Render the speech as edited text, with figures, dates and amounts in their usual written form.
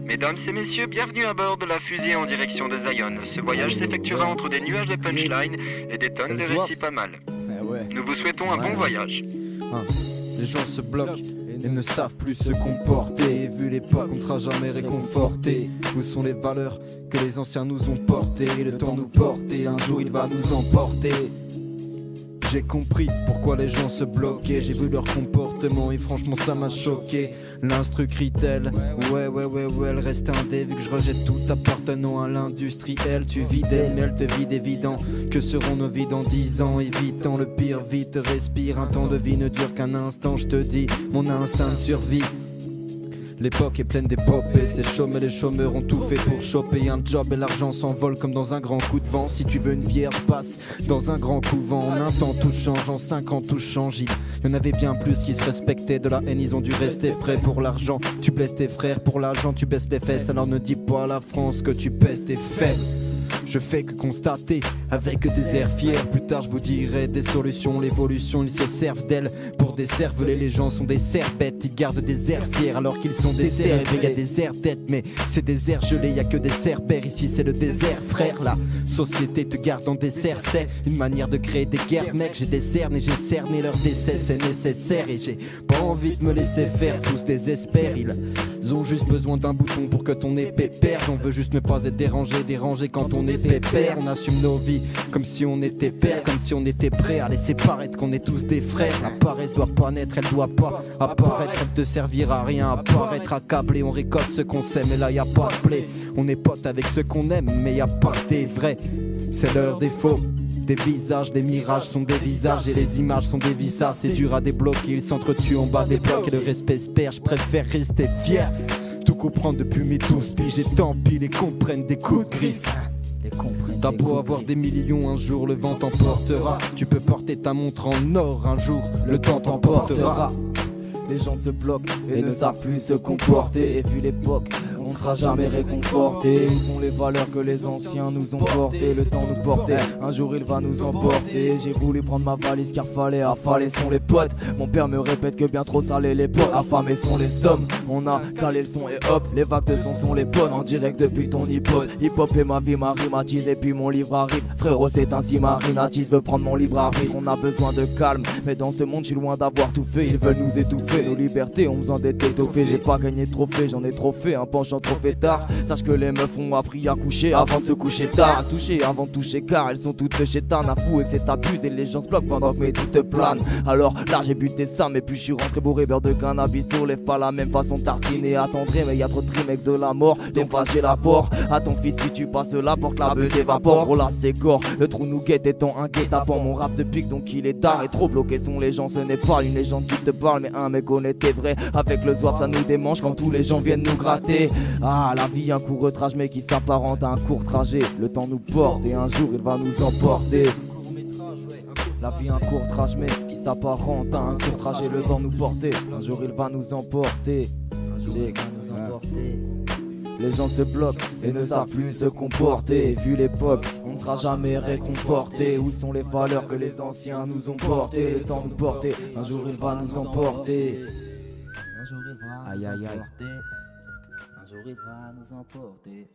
Mesdames et messieurs, bienvenue à bord de la fusée en direction de Zion. Ce voyage s'effectuera entre des nuages de punchline et des tonnes de récits pas mal. Nous vous souhaitons un bon voyage. Les gens se bloquent et ne savent plus se comporter. Vu l'époque, on ne sera jamais réconforté. Où sont les valeurs que les anciens nous ont portées? Le temps nous porte et un jour il va nous emporter. J'ai compris pourquoi les gens se bloquaient. J'ai vu leur comportement et franchement ça m'a choqué. L'instru crie-t-elle, ouais, elle reste indé. Vu que je rejette tout appartenant à l'industriel. Tu vides elle, mais elle te vide évident. Que seront nos vies dans 10 ans? Évitant le pire, vite respire. Un temps de vie ne dure qu'un instant, je te dis. Mon instinct de survie. L'époque est pleine d'épopées, c'est chaud mais les chômeurs ont tout fait pour choper un job et l'argent s'envole comme dans un grand coup de vent. Si tu veux une vierge, passe dans un grand couvent. En un temps tout change, en 5 ans tout change. Il y en avait bien plus qui se respectaient. De la haine ils ont dû rester prêts pour l'argent. Tu blesses tes frères, pour l'argent tu baisses les fesses. Alors ne dis pas à la France que tu pèses tes faibles. Je fais que constater avec des airs fiers. Plus tard je vous dirai des solutions. L'évolution ils se servent d'elle pour des cervelets. Les gens sont des cerbettes. Ils gardent des airs fiers alors qu'ils sont des cerfs. Il y a des airs têtes mais c'est des airs gelés. Y a que des cerbères ici c'est le désert frère. La société te garde en dessert. C'est une manière de créer des guerres mec. J'ai des cernes et j'ai cerné leur décès. C'est nécessaire et j'ai pas envie de me laisser faire. Tous désespèrent. Ils ont juste besoin d'un bouton pour que ton épée perde. On veut juste ne pas être dérangé quand on est pépère. On assume nos vies comme si on était père, comme si on était prêt à laisser paraître qu'on est tous des frères. La paresse doit pas naître, elle doit pas apparaître. Elle te servira à rien à part être accablé. On récolte ce qu'on sait mais là y a pas de blé. On est potes avec ceux qu'on aime mais y a pas des vrais. C'est leur défaut. Des visages, les mirages sont des visages et les images sont des visas. C'est dur à débloquer, ils s'entretuent en bas des blocs et le respect se perd. Je préfère rester fier, tout comprendre depuis mes 12 piges. Et tant pis, les comprennent des coups de griffe. T'as beau avoir des millions, un jour le vent t'emportera. Tu peux porter ta montre en or, un jour le temps t'emportera. Les gens se bloquent et ne savent plus se comporter. Et vu l'époque, on ne sera jamais réconforté. Où sont les valeurs que les anciens nous ont portées? Le temps nous portait, un jour il va nous emporter. J'ai voulu prendre ma valise car fallait affaler sont les potes. Mon père me répète que bien trop salé l'époque. Affamés sont les sommes, on a calé le son et hop. Les vagues de son sont les bonnes, en direct depuis ton iPod. Hip-hop et ma vie m'arrimatise et puis mon livre arrive. Frérot c'est ainsi marinatise, veut prendre mon livre arbitre. On a besoin de calme, mais dans ce monde je suis loin d'avoir tout fait. Ils veulent nous étouffer. Nos libertés ont besoin d'être étoffées. J'ai pas gagné de trophée, j'en ai trop fait. Un penchant trop fait tard. Sache que les meufs ont appris à coucher avant de se coucher tard. À toucher avant de toucher car elles sont toutes chétanes. Avouer que c'est abusé, les gens se bloquent pendant que mes toutes planent. Alors là j'ai buté ça, mais puis je suis rentré bourré beurre de cannabis. Soulève pas la même façon tartiner attendré. Mais y'a trop de trim avec de la mort. Donc pas j'ai l'apport. À ton fils si tu passes la porte, la beuh s'évapore. Oh là c'est gore, le trou nous guette étant un guet-apens. Mon rap de pique donc il est tard. Et trop bloqués sont les gens, ce n'est pas une légende qui te parle, mais un mec on était vrai. Avec le soif ça nous démange quand tous les gens viennent nous gratter. Ah la vie un court trage mais qui s'apparente à un court trajet. Le temps nous porte et un jour il va nous emporter. La vie un court trajet mais qui s'apparente à un court trajet. Le temps nous porter, un jour il va nous emporter. Un jour il va nous emporter. Les gens se bloquent et ne savent plus se comporter. Et vu l'époque, on ne sera jamais réconforté. Où sont les valeurs que les anciens nous ont portées? Le temps nous porter, un jour il va nous emporter. Un jour il va nous emporter. Un jour il va nous emporter.